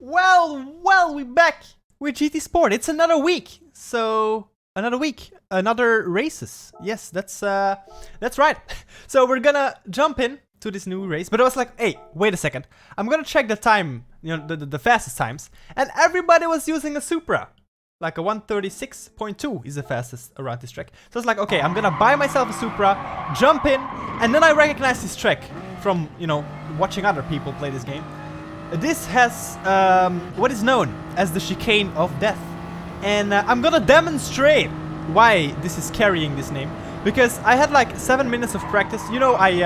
Well, we back with GT Sport. It's another week, so another races. Yes, that's right. So we're gonna jump in to this new race. But I was like, hey, wait a second. I'm gonna check the time, the fastest times, and everybody was using a Supra. Like a 136.2 is the fastest around this track. So it's like, okay, I'm gonna buy myself a Supra, jump in, and then I recognize this track from, watching other people play this game. This has what is known as the chicane of death. And I'm gonna demonstrate why this is carrying this name. Because I had like 7 minutes of practice. I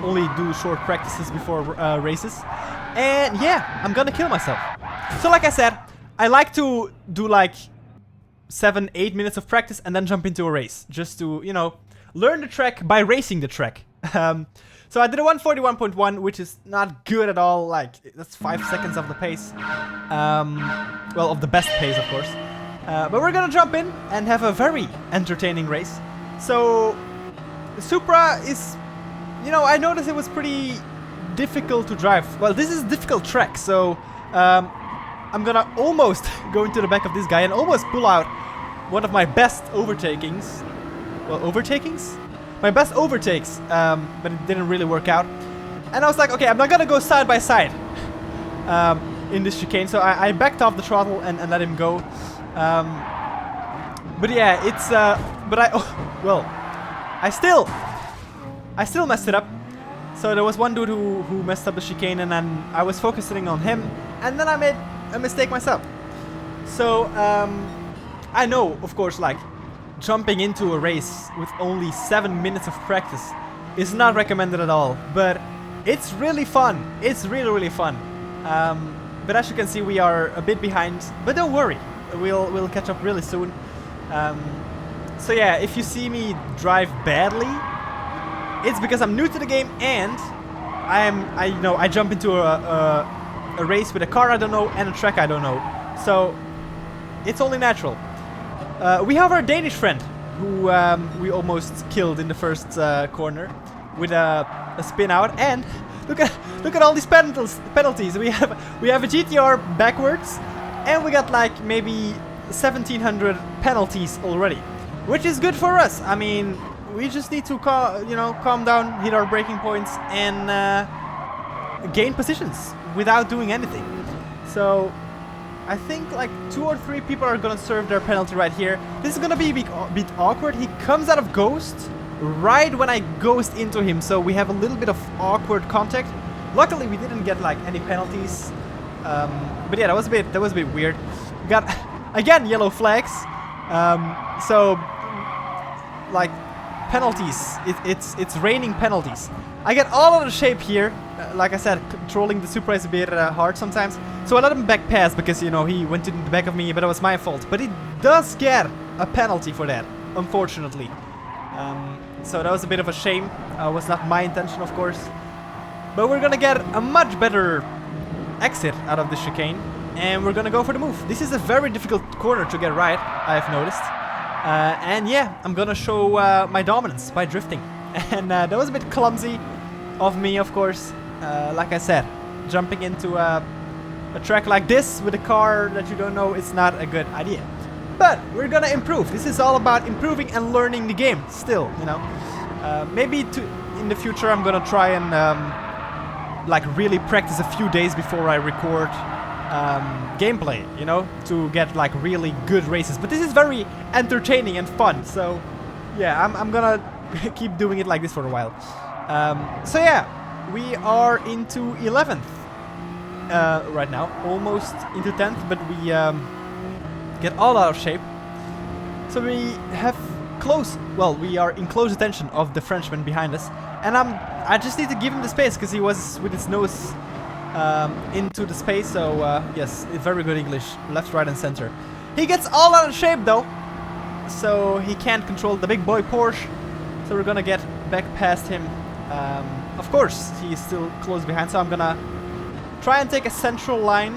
only do short practices before races. And yeah, I'm gonna kill myself. So like I said, I like to do like 7-8 minutes of practice and then jump into a race. Just to, learn the track by racing the track. So I did a 141.1, which is not good at all. Like, that's 5 seconds of the pace. Well, of the best pace, of course. But we're gonna jump in and have a very entertaining race. So, Supra is, I noticed it was pretty difficult to drive. Well, this is a difficult track, so I'm gonna almost go into the back of this guy and almost pull out one of my best overtakings. Well, overtakings? My best overtakes, but it didn't really work out. And I was like, okay, I'm not gonna go side by side in this chicane. So I backed off the throttle and let him go. But yeah, it's, I still messed it up. So there was one dude who messed up the chicane, and then I was focusing on him, and then I made a mistake myself. So, I know, of course, like, jumping into a race with only 7 minutes of practice is not recommended at all, but it's really fun. It's really fun. But as you can see, we are a bit behind, but don't worry, we'll catch up really soon. So yeah, if you see me drive badly, it's because I'm new to the game and I jump into a race with a car I don't know and a track I don't know. So it's only natural. We have our Danish friend, who we almost killed in the first corner with a spin out. And look at all these penalties. We have a GTR backwards, and we got like maybe 1,700 penalties already, which is good for us. I mean, we just need to calm down, hit our braking points, and gain positions without doing anything. So I think like 2 or 3 people are gonna serve their penalty right here. This is gonna be a bit awkward. He comes out of ghost right when I ghost into him, so we have a little bit of awkward contact. Luckily, we didn't get like any penalties. But yeah, that was a bit weird. We got again yellow flags. So like penalties. It's raining penalties. I get all out of shape here. Like I said, controlling the Supra is a bit hard sometimes. So I let him back pass because, he went into the back of me, but it was my fault. But he does get a penalty for that, unfortunately. So that was a bit of a shame. Was not my intention, of course. But we're gonna get a much better exit out of the chicane. And we're gonna go for the move. This is a very difficult corner to get right, I've noticed. And yeah, I'm gonna show my dominance by drifting. And that was a bit clumsy of me, of course. Like I said, jumping into a track like this with a car that you don't know is not a good idea. But we're gonna improve. This is all about improving and learning the game still, maybe in the future I'm gonna try and like really practice a few days before I record gameplay, to get like really good races. But this is very entertaining and fun, so yeah, I'm gonna keep doing it like this for a while. So yeah, we are into 11th right now, almost into 10th, but we get all out of shape. So we have we are in close attention of the Frenchman behind us, and I just need to give him the space because he was with his nose into the space. So yes, very good English, left, right, and center. He gets all out of shape though, so he can't control the big boy Porsche. So we're gonna get back past him. Of course, he's still close behind, so I'm gonna try and take a central line,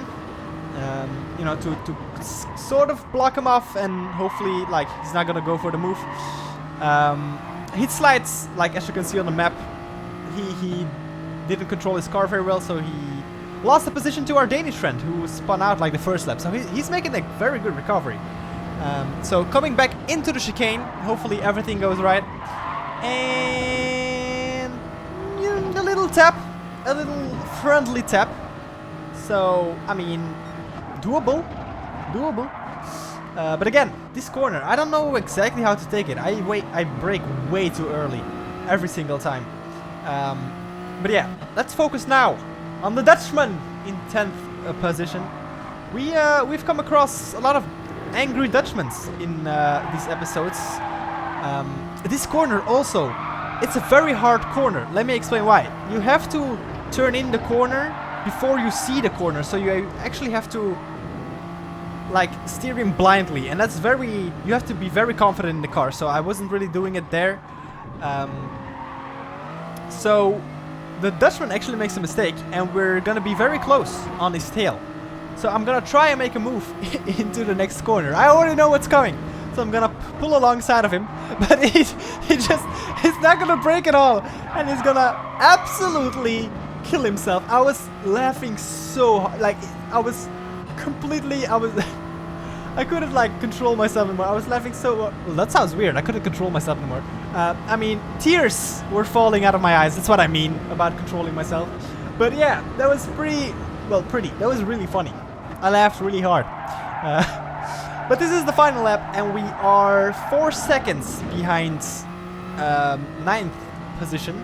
to sort of block him off, and hopefully, like, he's not gonna go for the move. He slides, like, as you can see on the map, he didn't control his car very well, so he lost the position to our Danish friend who spun out like the first lap. So he's making a very good recovery. So coming back into the chicane, hopefully everything goes right. And a little tap, a little friendly tap. So, I mean, doable. But again, this corner, I don't know exactly how to take it. I brake way too early every single time. But yeah, let's focus now on the Dutchman in 10th position. We've come across a lot of angry Dutchmen in these episodes. This corner also, it's a very hard corner. Let me explain why. You have to turn in the corner before you see the corner, so you actually have to like steer him blindly, and that's you have to be very confident in the car, so I wasn't really doing it there. So the Dutchman actually makes a mistake, and we're gonna be very close on his tail. So I'm gonna try and make a move into the next corner. I already know what's coming, so I'm gonna pull alongside of him, but he's not gonna brake at all, and he's gonna absolutely kill himself. I was laughing so hard, like I couldn't like control myself anymore. I was laughing so well, that sounds weird. I couldn't control myself anymore. I mean, tears were falling out of my eyes. That's what I mean about controlling myself. But yeah, that was that was really funny. I laughed really hard. But this is the final lap, and we are 4 seconds behind 9th position.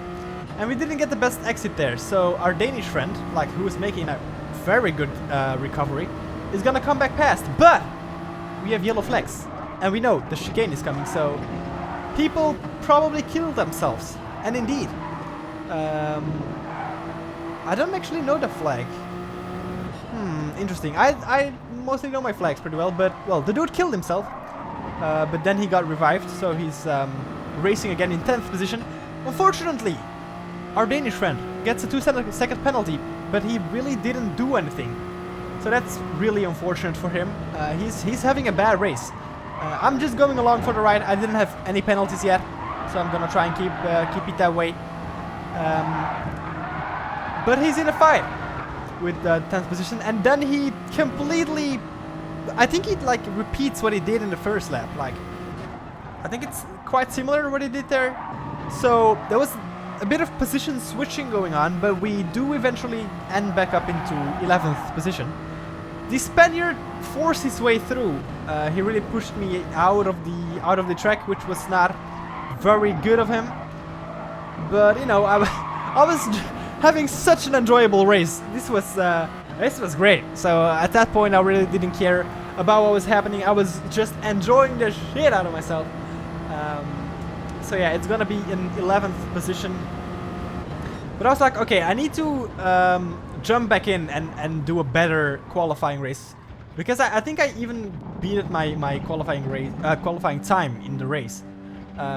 And we didn't get the best exit there. So our Danish friend, like who was making a very good recovery, is gonna come back past. But we have yellow flags, and we know the chicane is coming, so people probably kill themselves. And indeed, I don't actually know the flag. Interesting. I mostly know my flags pretty well, but well, the dude killed himself, but then he got revived, so he's racing again in 10th position. Unfortunately, our Danish friend gets a 2-second penalty, but he really didn't do anything. So that's really unfortunate for him. He's having a bad race. I'm just going along for the ride. I didn't have any penalties yet, so I'm gonna try and keep it that way. But he's in a fight with the 10th position, and then he completely, I think he like repeats what he did in the first lap. Like, I think it's quite similar to what he did there. So there was a bit of position switching going on, but we do eventually end back up into 11th position. The Spaniard forced his way through. He really pushed me out of the track, which was not very good of him. But you know, I was having such an enjoyable race. This was great. So at that point, I really didn't care about what was happening. I was just enjoying the shit out of myself. So yeah, it's gonna be in 11th position. But I was like, okay, I need to jump back in and do a better qualifying race, because I think I even beat my qualifying time in the race,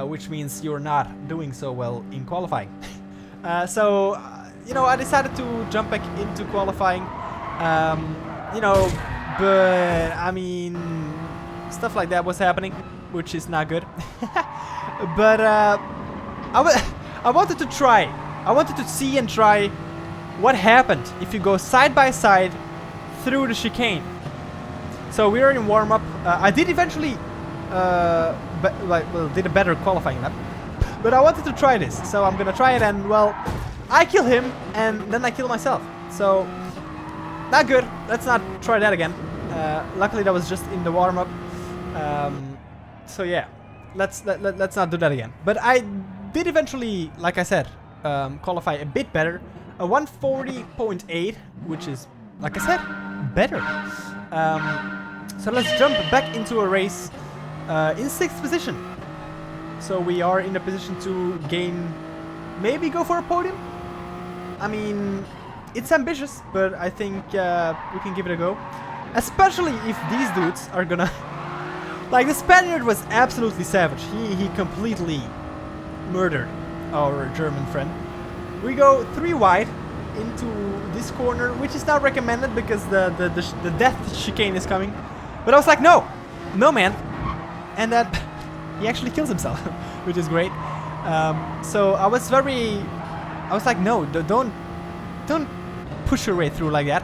which means you're not doing so well in qualifying. So you know, I decided to jump back into qualifying. You know, but I mean, stuff like that was happening, which is not good. But I wanted to try. I wanted to see and try what happened if you go side by side through the chicane. So we are in warm-up. I did eventually did a better qualifying lap, but I wanted to try this, so I'm gonna try it, and well, I kill him and then I kill myself. So not good. Let's not try that again. Luckily that was just in the warm-up. So yeah, let's not do that again. But I did eventually, like I said, qualify a bit better. A 140.8, which is, like I said, better. So let's jump back into a race in 6th position. So we are in a position to gain, maybe go for a podium. I mean, it's ambitious, but I think we can give it a go. Especially if these dudes are gonna... Like, the Spaniard was absolutely savage. He completely murdered our German friend. We go 3 wide into this corner, which is not recommended because the death chicane is coming. But I was like, no, man. And that he actually kills himself, which is great. So I was like, no, don't push your way through like that.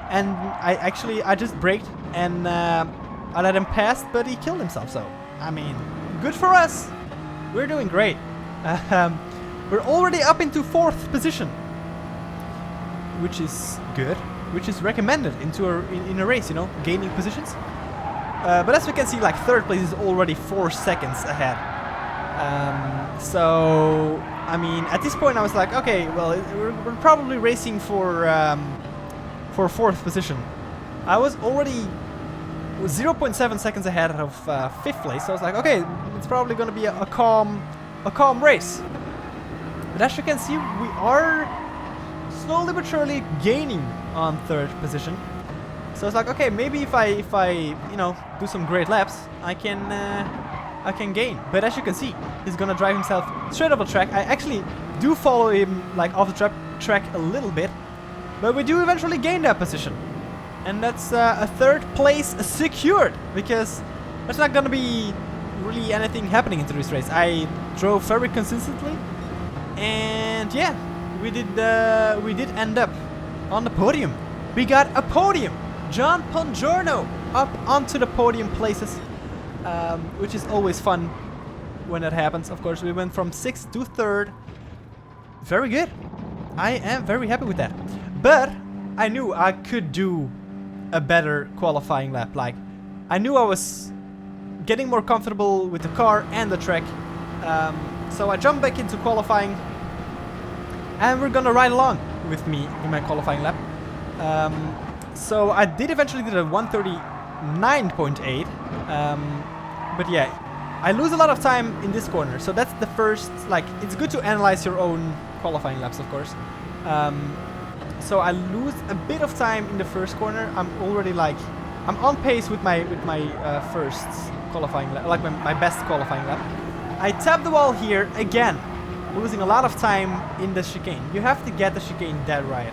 And I just braked and I let him pass, but he killed himself. So I mean, good for us. We're doing great. We're already up into 4th position, which is good, which is recommended in a race, you know, gaining positions. But as we can see, like 3rd place is already 4 seconds ahead. So I mean, at this point I was like, okay, well, we're probably racing for 4th position. I was already 0.7 seconds ahead of 5th place, so I was like, okay, it's probably going to be a calm race. But as you can see, we are slowly but surely gaining on 3rd position. So it's like, okay, maybe if I you know, do some great laps, I can gain. But as you can see, he's gonna drive himself straight off the track. I actually do follow him like off the track a little bit, but we do eventually gain that position. And that's a 3rd place secured, because there's not gonna be really anything happening into this race. I drove very consistently, and yeah, we did end up on the podium. We got a podium. John PonJorno up onto the podium places, which is always fun when that happens. Of course, we went from 6th to 3rd. Very good. I am very happy with that. But I knew I could do a better qualifying lap. Like, I knew I was getting more comfortable with the car and the track. So I jumped back into qualifying, and we're gonna ride along with me in my qualifying lap. So I did eventually do a 139.8. But yeah, I lose a lot of time in this corner. So that's the first, like, it's good to analyze your own qualifying laps, of course. So I lose a bit of time in the first corner. I'm already like, I'm on pace with my first qualifying lap, like my best qualifying lap. I tap the wall here again, losing a lot of time in the chicane. You have to get the chicane dead right.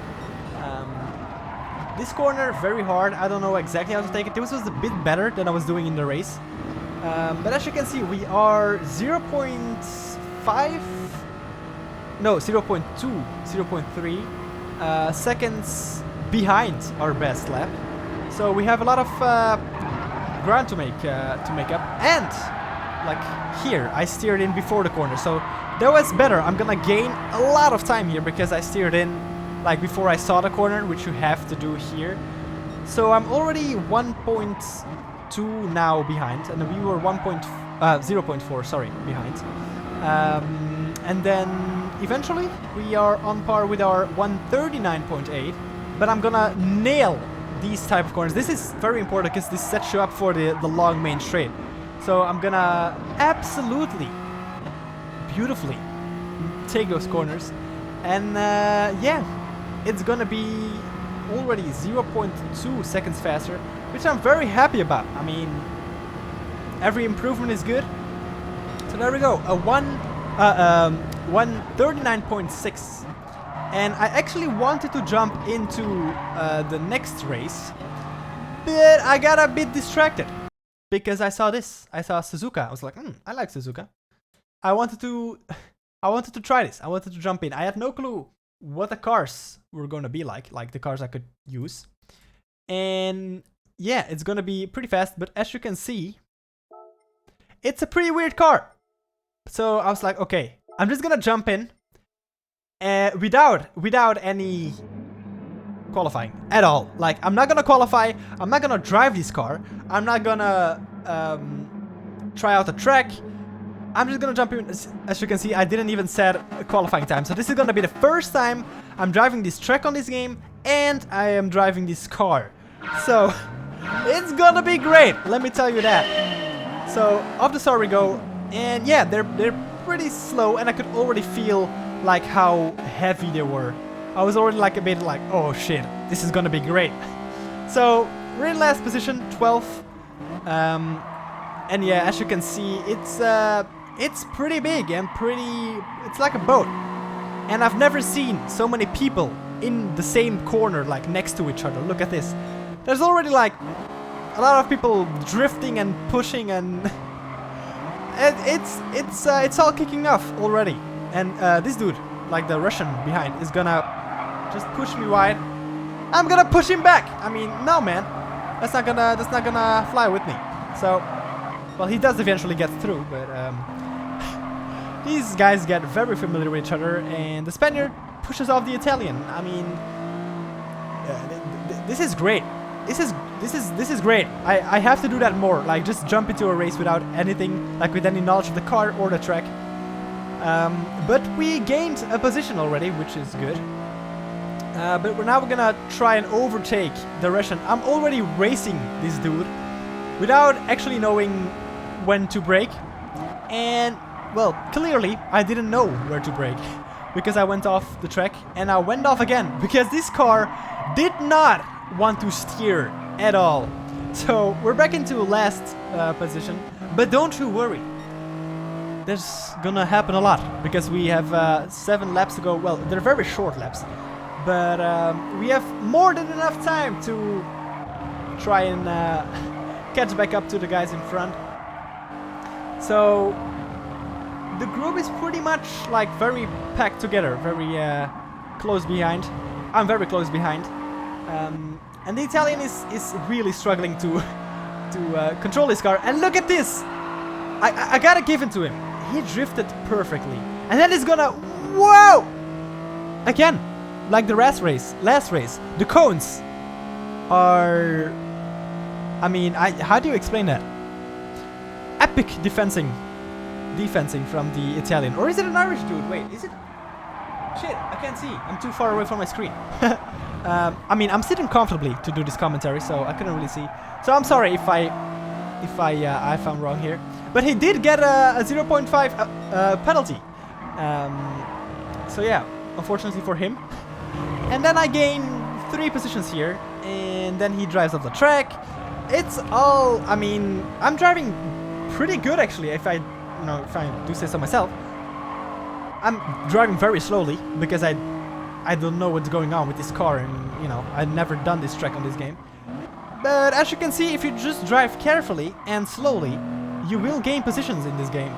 This corner, very hard. I don't know exactly how to take it. This was a bit better than I was doing in the race. But as you can see, we are 0.5, no, 0.2, 0.3 seconds behind our best lap. So we have a lot of ground to make up. And like here, I steered in before the corner, so that was better. I'm gonna gain a lot of time here because I steered in like before I saw the corner, which you have to do here. So I'm already 1.2 now behind, and we were 0.4, sorry, behind. And then eventually we are on par with our 139.8, but I'm gonna nail these type of corners. This is very important because this sets you up for the long main straight. So I'm gonna absolutely beautifully take those corners, and yeah, it's gonna be already 0.2 seconds faster, which I'm very happy about. I mean, every improvement is good. So there we go, a 139.6. And I actually wanted to jump into the next race, but I got a bit distracted because I saw this. I saw Suzuka. I was like, I like Suzuka. I wanted to try this. I wanted to jump in. I had no clue what the cars were gonna be like the cars I could use. And yeah, it's gonna be pretty fast, but as you can see, it's a pretty weird car. So I was like, okay, I'm just gonna jump in without any qualifying at all. Like, I'm not gonna qualify, I'm not gonna drive this car, I'm not gonna try out the track. I'm just gonna jump in. As you can see, I didn't even set a qualifying time. So this is gonna be the first time I'm driving this track on this game, and I am driving this car. So it's gonna be great, let me tell you that. So off the start we go, and yeah, they're pretty slow, and I could already feel like how heavy they were. I was already like a bit like, oh shit, this is gonna be great. So we're in last position, 12th. And yeah, as you can see, it's pretty big and it's like a boat. And I've never seen so many people in the same corner, like next to each other. Look at this. There's already like a lot of people drifting and pushing, and it's all kicking off already. And this dude, like the Russian behind, is gonna just push me wide. I'm gonna push him back. I mean, no, man, that's not gonna fly with me. So, well, he does eventually get through, but these guys get very familiar with each other, and the Spaniard pushes off the Italian. I mean, this is great. This is great. I have to do that more. Like, just jump into a race without anything, like with any knowledge of the car or the track. But we gained a position already, which is good. But we're now gonna try and overtake the Russian. I'm already racing this dude without actually knowing when to brake. And, well, clearly I didn't know where to brake because I went off the track, and I went off again because this car did not want to steer at all. So we're back into last position, but don't you worry. There's gonna happen a lot because we have 7 laps to go. Well, they're very short laps, but we have more than enough time to try and catch back up to the guys in front. So the group is pretty much like very packed together, very close behind. I'm very close behind, and the Italian is really struggling to control his car. And look at this! I gotta give it to him. He drifted perfectly, and then he's gonna, whoa! Again, like the last race, the cones are, I mean, how do you explain that? Epic defensing from the Italian. Or is it an Irish dude? Wait, is it? Shit, I can't see. I'm too far away from my screen. I mean, I'm sitting comfortably to do this commentary, so I couldn't really see. So I'm sorry if I found wrong here. But he did get a 0.5 penalty. So yeah, unfortunately for him. And then I gain 3 positions here, and then he drives off the track. It's all, I mean, I'm driving pretty good actually, if I do say so myself. I'm driving very slowly because I don't know what's going on with this car, and you know, I've never done this track on this game. But as you can see, if you just drive carefully and slowly, you will gain positions in this game.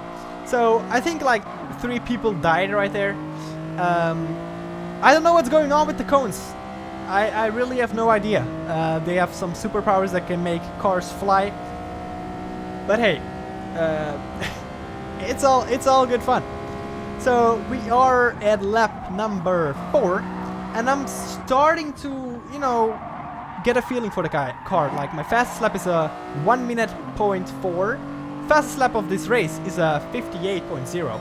So I think like 3 people died right there. I don't know what's going on with the cones. I really have no idea. They have some superpowers that can make cars fly. But hey, it's all good fun. So we are at lap number 4, and I'm starting to, you know, get a feeling for the car. Like, my fastest lap is a 1:04. Fastest lap of this race is a 58.0.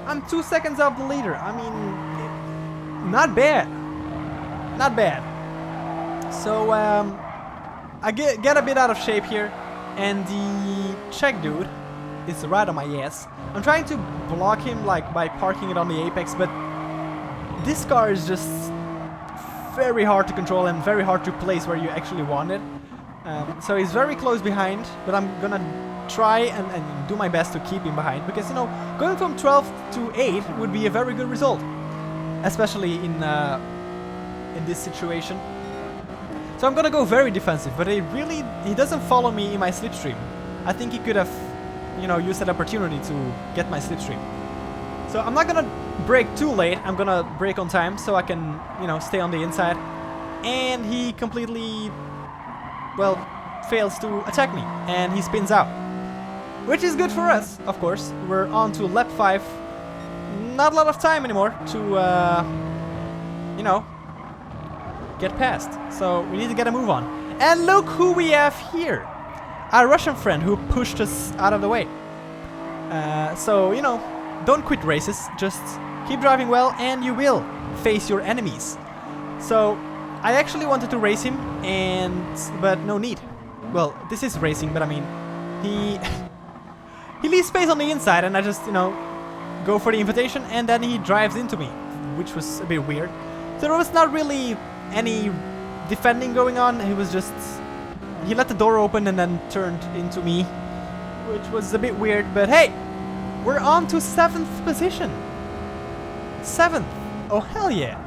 I'm 2 seconds off the leader. I mean, not bad. Not bad. So I get a bit out of shape here, and the Czech dude is right on my ass. I'm trying to block him like by parking it on the apex, but this car is just very hard to control and very hard to place where you actually want it. So he's very close behind, but I'm gonna try and do my best to keep him behind, because, you know, going from 12 to 8 would be a very good result, especially in this situation. So I'm gonna go very defensive, but he doesn't follow me in my slipstream. I think he could have, you know, used that opportunity to get my slipstream. So I'm not gonna brake too late. I'm gonna brake on time so I can, you know, stay on the inside. And he completely, well, fails to attack me, and he spins out, which is good for us, of course. We're on to lap 5. Not a lot of time anymore to, you know, get past. So we need to get a move on. And look who we have here. Our Russian friend who pushed us out of the way. So, you know, don't quit races. Just keep driving well and you will face your enemies. So I actually wanted to race him, but no need. Well, this is racing, but I mean, he leaves space on the inside, and I just, you know, go for the invitation, and then he drives into me, which was a bit weird. So there was not really any defending going on. He let the door open and then turned into me, which was a bit weird. But hey, we're on to 7th position. 7th. Oh hell yeah!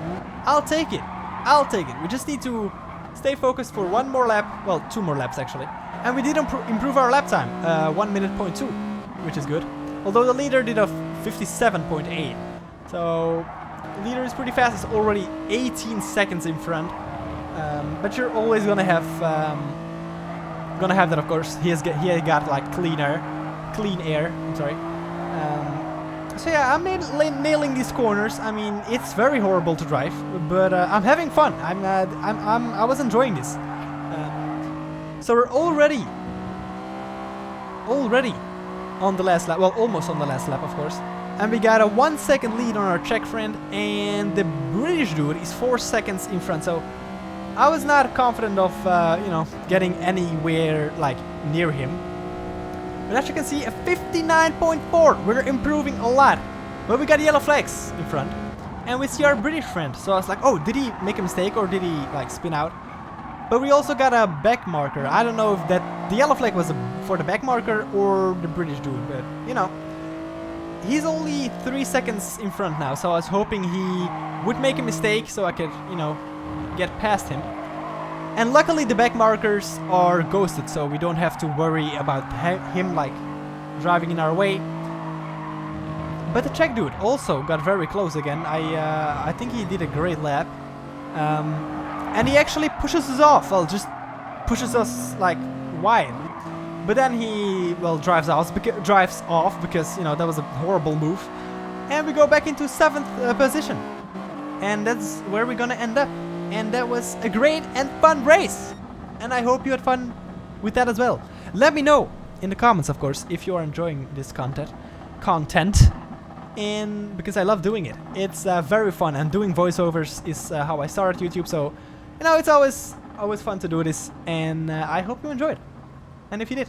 I'll take it. I'll take it. We just need to stay focused for 1 more lap. Well, 2 more laps actually. And we did improve our lap time, 1:02, which is good. Although the leader did a 57.8. So Leader is pretty fast. It's already 18 seconds in front. But you're always gonna have that, of course. He got like clean air. I'm sorry. So yeah, I'm nailing these corners. I mean, it's very horrible to drive, but I'm having fun. I was enjoying this. So we're already on the last lap. Well, almost on the last lap, of course. And we got a 1 second lead on our Czech friend, and the British dude is 4 seconds in front. So I was not confident of you know, getting anywhere like near him. But as you can see, a 59.4. We're improving a lot. But we got yellow flags in front, and we see our British friend. So I was like, oh, did he make a mistake or did he like spin out? But we also got a back marker. I don't know if the yellow flag was for the back marker or the British dude, but you know, he's only 3 seconds in front now. So I was hoping he would make a mistake so I could, you know, get past him. And luckily the back markers are ghosted, so we don't have to worry about him like driving in our way. But the Czech dude also got very close again. I think he did a great lap. And he actually pushes us off. Well, just pushes us like wide. But then he, well, drives off because, you know, that was a horrible move. And we go back into 7th position. And that's where we're gonna end up. And that was a great and fun race. And I hope you had fun with that as well. Let me know in the comments, of course, if you are enjoying this content. And because I love doing it. It's very fun, and doing voiceovers is how I started YouTube. So, you know, it's always fun to do this. And I hope you enjoyed. And if you did,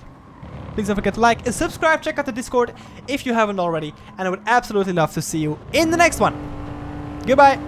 please don't forget to like and subscribe. Check out the Discord if you haven't already. And I would absolutely love to see you in the next one. Goodbye.